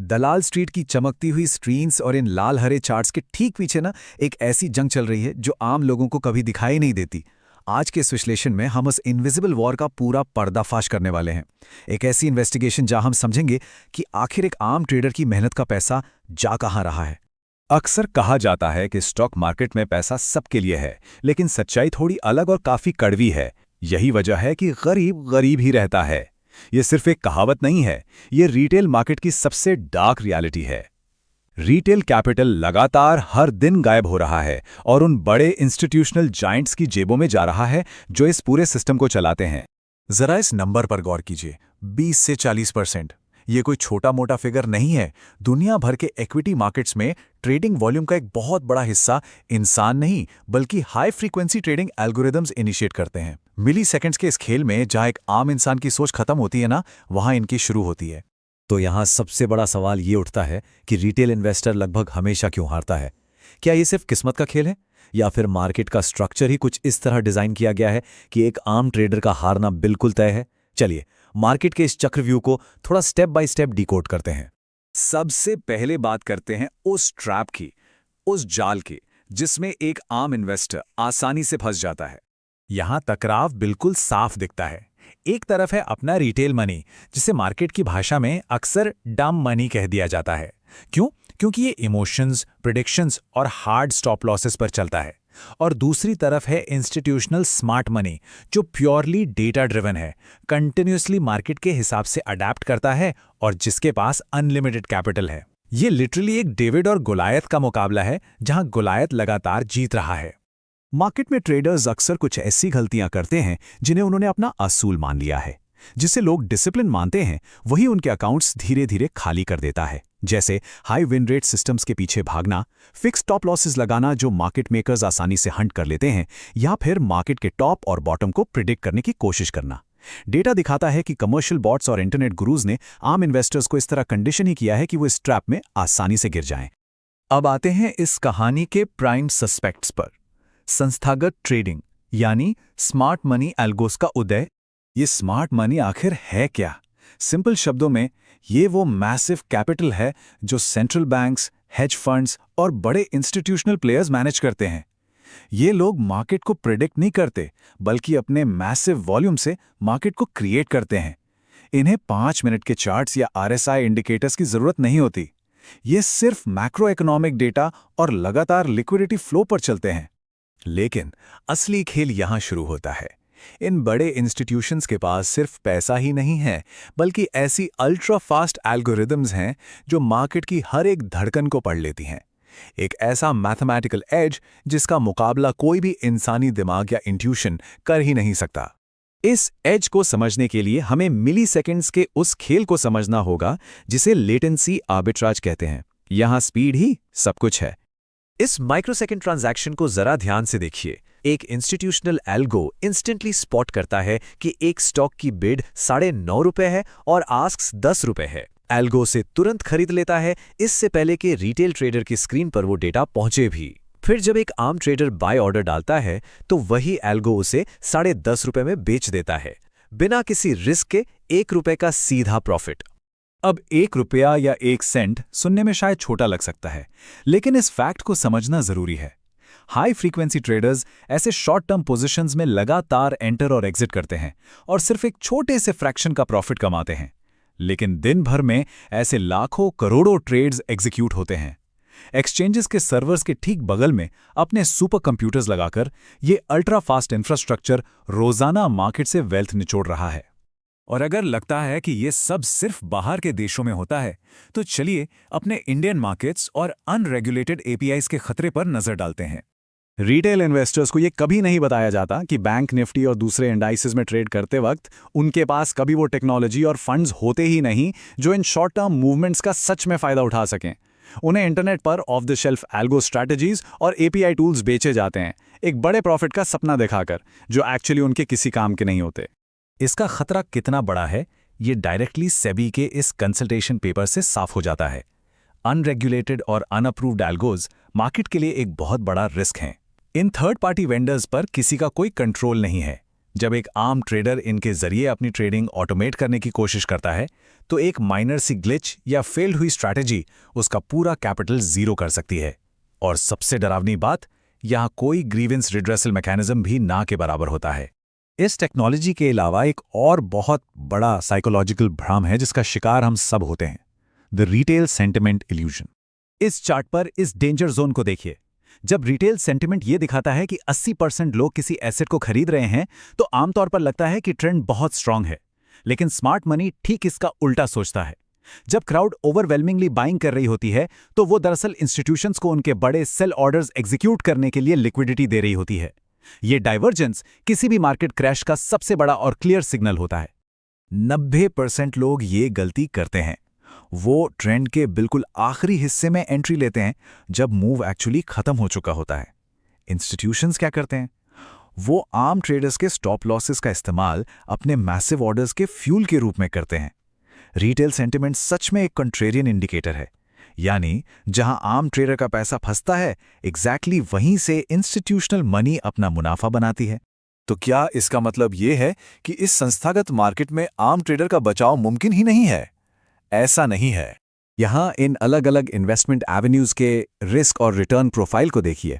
दलाल street की चमकती हुई स्क्रीन्स और इन लाल हरे चार्ट्स के ठीक पीछे ना एक ऐसी जंग चल रही है जो आम लोगों को कभी दिखाई नहीं देती। आज के इस विश्लेषण में हम उस इनविजिबल वॉर का पूरा पर्दाफाश करने वाले हैं। एक ऐसी इन्वेस्टिगेशन जहां हम समझेंगे कि आखिर एक आम ट्रेडर की मेहनत का पैसा जा कहां रहा है। अक्सर कहा जाता है कि स्टॉक मार्केट में पैसा सबके लिए है, लेकिन सच्चाई थोड़ी अलग और काफी कड़वी है। यही वजह है कि गरीब गरीब ही रहता है। ये सिर्फ एक कहावत नहीं है, ये रिटेल मार्केट की सबसे डार्क रियलिटी है। रिटेल कैपिटल लगातार हर दिन गायब हो रहा है और उन बड़े इंस्टीट्यूशनल जायंट्स की जेबों में जा रहा है जो इस पूरे सिस्टम को चलाते हैं। जरा इस नंबर पर गौर कीजिए, 20 से 40%। ये कोई छोटा मोटा फिगर नहीं है। दुनिया भर के इक्विटी मार्केट्स में ट्रेडिंग वॉल्यूम का एक बहुत बड़ा हिस्सा इंसान नहीं बल्कि high frequency trading algorithms initiate करते हैं। मिली सेकेंड्स के इस खेल में जहां एक आम इंसान की सोच खत्म होती है ना, वहां इनकी शुरू होती है। तो यहाँ सबसे बड़ा सवाल ये उठता है कि रिटेल इन्वेस्टर लगभग हमेशा क्यों हारता है। क्या ये सिर्फ किस्मत का खेल है या फिर मार्केट का स्ट्रक्चर ही कुछ इस तरह डिजाइन किया गया है कि एक आम ट्रेडर का हारना बिल्कुल तय है। चलिए मार्केट के इस चक्रव्यूह को थोड़ा स्टेप बाय स्टेप डिकोड करते हैं। सबसे पहले बात करते हैं उस ट्रैप की, उस जाल की जिसमें एक आम इन्वेस्टर आसानी से फंस जाता है। यहां टकराव बिल्कुल साफ दिखता है। एक तरफ है अपना रिटेल मनी, जिसे मार्केट की भाषा में अक्सर डम मनी कह दिया जाता है। क्यों? क्योंकि ये इमोशंस, प्रेडिक्शंस और हार्ड स्टॉप लॉसेस पर चलता है। और दूसरी तरफ है इंस्टीट्यूशनल स्मार्ट मनी, जो प्योरली डेटा ड्रिवन है, कंटिन्यूसली मार्केट के हिसाब से अडैप्ट करता है और जिसके पास अनलिमिटेड कैपिटल है। ये लिटरली एक डेविड और गोलायत का मुकाबला है, जहां गोलायत लगातार जीत रहा है। मार्केट में ट्रेडर्स अक्सर कुछ ऐसी गलतियां करते हैं जिन्हें उन्होंने अपना असूल मान लिया है। जिसे लोग डिसिप्लिन मानते हैं, वही उनके अकाउंट्स धीरे धीरे खाली कर देता है। जैसे हाई विन रेट सिस्टम्स के पीछे भागना, फिक्स टॉप लॉसेस लगाना जो मार्केट मेकर्स आसानी से हंट कर लेते हैं, या फिर मार्केट के टॉप और बॉटम को प्रिडिक्ट करने की कोशिश करना। डेटा दिखाता है कि कमर्शियल बॉट्स और इंटरनेट गुरुज ने आम इन्वेस्टर्स को इस तरह कंडीशन ही किया है कि वो इस ट्रैप में आसानी से गिर जाएं। अब आते हैं इस कहानी के प्राइम सस्पेक्ट्स पर। संस्थागत ट्रेडिंग यानी स्मार्ट मनी एल्गोस का उदय। ये स्मार्ट मनी आखिर है क्या? सिंपल शब्दों में, ये वो मैसिव कैपिटल है जो सेंट्रल बैंक्स, हेज फंड्स और बड़े इंस्टीट्यूशनल प्लेयर्स मैनेज करते हैं। ये लोग मार्केट को प्रिडिक्ट नहीं करते, बल्कि अपने मैसिव वॉल्यूम से मार्केट को क्रिएट करते हैं। इन्हें 5 मिनट के चार्ट्स या आरएसआई इंडिकेटर्स की जरूरत नहीं होती। ये सिर्फ मैक्रो इकोनॉमिक डेटा और लगातार लिक्विडिटी फ्लो पर चलते हैं। लेकिन असली खेल यहां शुरू होता है। इन बड़े इंस्टीट्यूशंस के पास सिर्फ पैसा ही नहीं है, बल्कि ऐसी अल्ट्रा फास्ट एल्गोरिदम्स हैं जो मार्केट की हर एक धड़कन को पढ़ लेती हैं। एक ऐसा मैथमेटिकल एज जिसका मुकाबला कोई भी इंसानी दिमाग या इंट्यूशन कर ही नहीं सकता। इस एज को समझने के लिए हमें मिली सेकेंड्स के उस खेल को समझना होगा जिसे लेटेंसी आर्बिट्राज कहते हैं। यहां स्पीड ही सब कुछ है। इस माइक्रोसेकंड ट्रांजैक्शन को जरा ध्यान से देखिए। एक इंस्टीट्यूशनल एल्गो इंस्टेंटली स्पॉट करता है कि एक स्टॉक की बिड ₹9.5 है और आस्क्स ₹10 है। एल्गो से तुरंत खरीद लेता है, इससे पहले कि रिटेल ट्रेडर की स्क्रीन पर वो डेटा पहुंचे भी। फिर जब एक आम ट्रेडर बाय ऑर्डर डालता है तो वही एल्गो उसे ₹10.5 में बेच देता है, बिना किसी रिस्क के ₹1 का सीधा प्रॉफिट। अब ₹1 या 1 सेंट सुनने में शायद छोटा लग सकता है, लेकिन इस फैक्ट को समझना जरूरी है। हाई फ्रीक्वेंसी ट्रेडर्स ऐसे शॉर्ट टर्म पोजीशंस में लगातार एंटर और एग्जिट करते हैं और सिर्फ एक छोटे से फ्रैक्शन का प्रॉफिट कमाते हैं। लेकिन दिन भर में ऐसे लाखों करोड़ों ट्रेड्स एग्जीक्यूट होते हैं। एक्सचेंजेस के सर्वर्स के ठीक बगल में अपने सुपर कंप्यूटर्स लगाकर ये अल्ट्रा फास्ट इंफ्रास्ट्रक्चर रोजाना मार्केट से वेल्थ निचोड़ रहा है। और अगर लगता है कि ये सब सिर्फ बाहर के देशों में होता है, तो चलिए अपने इंडियन मार्केट्स और अनरेगुलेटेड एपीआईज के खतरे पर नजर डालते हैं। रिटेल इन्वेस्टर्स को ये कभी नहीं बताया जाता कि बैंक निफ्टी और दूसरे इंडाइसेस में ट्रेड करते वक्त उनके पास कभी वो टेक्नोलॉजी और फंड्स होते ही नहीं जो इन शॉर्ट टर्म मूवमेंट्स का सच में फायदा उठा सकें। उन्हें इंटरनेट पर of the shelf algo strategies और एपीआई टूल्स बेचे जाते हैं, एक बड़े प्रॉफिट का सपना दिखाकर, जो एक्चुअली उनके किसी काम के नहीं होते। इसका खतरा कितना बड़ा है, ये डायरेक्टली सेबी के इस कंसल्टेशन पेपर से साफ हो जाता है। अनरेगुलेटेड और अनअप्रूव्ड एल्गोज मार्केट के लिए एक बहुत बड़ा रिस्क हैं। इन थर्ड पार्टी वेंडर्स पर किसी का कोई कंट्रोल नहीं है। जब एक आम ट्रेडर इनके जरिए अपनी ट्रेडिंग ऑटोमेट करने की कोशिश करता है तो एक माइनर सी ग्लिच या फेल्ड हुई स्ट्रैटेजी उसका पूरा कैपिटल जीरो कर सकती है। और सबसे डरावनी बात, यहाँ कोई ग्रीवेंस रिड्रेसल मैकेनिज्म भी ना के बराबर होता है। इस टेक्नोलॉजी के अलावा एक और बहुत बड़ा साइकोलॉजिकल भ्रम है जिसका शिकार हम सब होते हैं, द रिटेल सेंटिमेंट इल्यूजन। इस चार्ट पर इस डेंजर जोन को देखिए। जब रिटेल सेंटिमेंट ये दिखाता है कि 80% लोग किसी एसेट को खरीद रहे हैं तो आमतौर पर लगता है कि ट्रेंड बहुत स्ट्रांग है, लेकिन स्मार्ट मनी ठीक इसका उल्टा सोचता है। जब क्राउड ओवरवेलमिंगली बाइंग कर रही होती है तो वो दरअसल इंस्टीट्यूशंस को उनके बड़े सेल ऑर्डर्स एग्जीक्यूट करने के लिए लिक्विडिटी दे रही होती है। ये डाइवर्जेंस किसी भी मार्केट क्रैश का सबसे बड़ा और क्लियर सिग्नल होता है। 90% लोग ये गलती करते हैं। वो ट्रेंड के बिल्कुल आखिरी हिस्से में एंट्री लेते हैं जब मूव एक्चुअली खत्म हो चुका होता है। इंस्टीट्यूशंस क्या करते हैं? वो आम ट्रेडर्स के स्टॉप लॉसेस का इस्तेमाल अपने मैसिव ऑर्डर्स के फ्यूल के रूप में करते हैं। रिटेल सेंटिमेंट सच में एक कंट्रेरियन इंडिकेटर है, यानी जहां आम ट्रेडर का पैसा फंसता है, एग्जैक्टली वहीं से इंस्टीट्यूशनल मनी अपना मुनाफा बनाती है। तो क्या इसका मतलब ये है कि इस संस्थागत मार्केट में आम ट्रेडर का बचाव मुमकिन ही नहीं है? ऐसा नहीं है। यहां इन अलग अलग इन्वेस्टमेंट एवेन्यूज के रिस्क और रिटर्न प्रोफाइल को देखिए।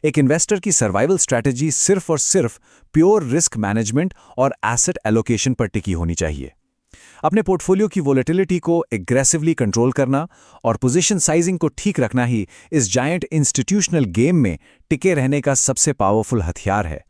एक इन्वेस्टर की सर्वाइवल स्ट्रैटेजी सिर्फ और सिर्फ प्योर रिस्क मैनेजमेंट और एसेट एलोकेशन पर टिकी होनी चाहिए। अपने पोर्टफोलियो की वोलेटिलिटी को एग्रेसिवली कंट्रोल करना और पोजीशन साइजिंग को ठीक रखना ही इस जायंट इंस्टीट्यूशनल गेम में टिके रहने का सबसे पावरफुल हथियार है।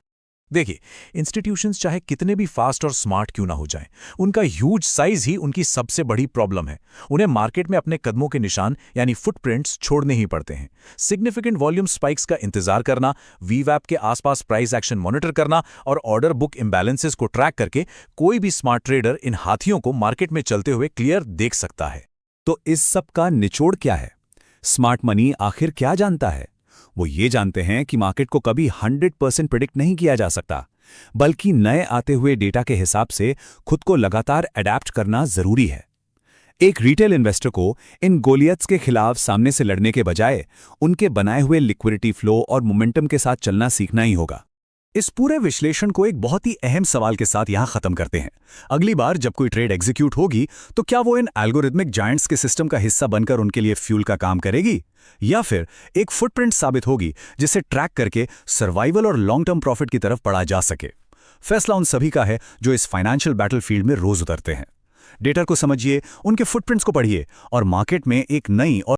देखिए, इंस्टीट्यूशंस चाहे कितने भी फास्ट और स्मार्ट क्यों ना हो जाएं, उनका ह्यूज साइज ही उनकी सबसे बड़ी प्रॉब्लम है। उन्हें मार्केट में अपने कदमों के निशान यानी फुटप्रिंट्स छोड़ने ही पड़ते हैं। सिग्निफिकेंट वॉल्यूम स्पाइक्स का इंतजार करना, वीवैप के आसपास प्राइस एक्शन मॉनिटर करना और ऑर्डर बुक इम्बैलेंसेस को ट्रैक करके कोई भी स्मार्ट ट्रेडर इन हाथियों को मार्केट में चलते हुए क्लियर देख सकता है। तो इस सब का निचोड़ क्या है? स्मार्ट मनी आखिर क्या जानता है? वो ये जानते हैं कि मार्केट को कभी 100% प्रिडिक्ट नहीं किया जा सकता, बल्कि नए आते हुए डेटा के हिसाब से खुद को लगातार अडैप्ट करना जरूरी है। एक रिटेल इन्वेस्टर को इन गोलियट्स के खिलाफ सामने से लड़ने के बजाय उनके बनाए हुए लिक्विडिटी फ्लो और मोमेंटम के साथ चलना सीखना ही होगा। इस पूरे विश्लेषण को एक बहुत ही अहम सवाल के साथ यहां खत्म करते हैं। अगली बार जब कोई ट्रेड एग्जीक्यूट होगी तो क्या वो इन एल्गोरिथमिक जायंट्स के सिस्टम का हिस्सा बनकर उनके लिए फ्यूल का काम करेगी, या फिर एक फुटप्रिंट साबित होगी जिसे ट्रैक करके सर्वाइवल और लॉन्ग टर्म प्रॉफिट की तरफ बढ़ा जा सके? फैसला उन सभी का है जो इस फाइनेंशियल बैटलफील्ड में रोज उतरते हैं। डेटा को समझिए, उनके फुटप्रिंट्स को पढ़िए और मार्केट में एक नई और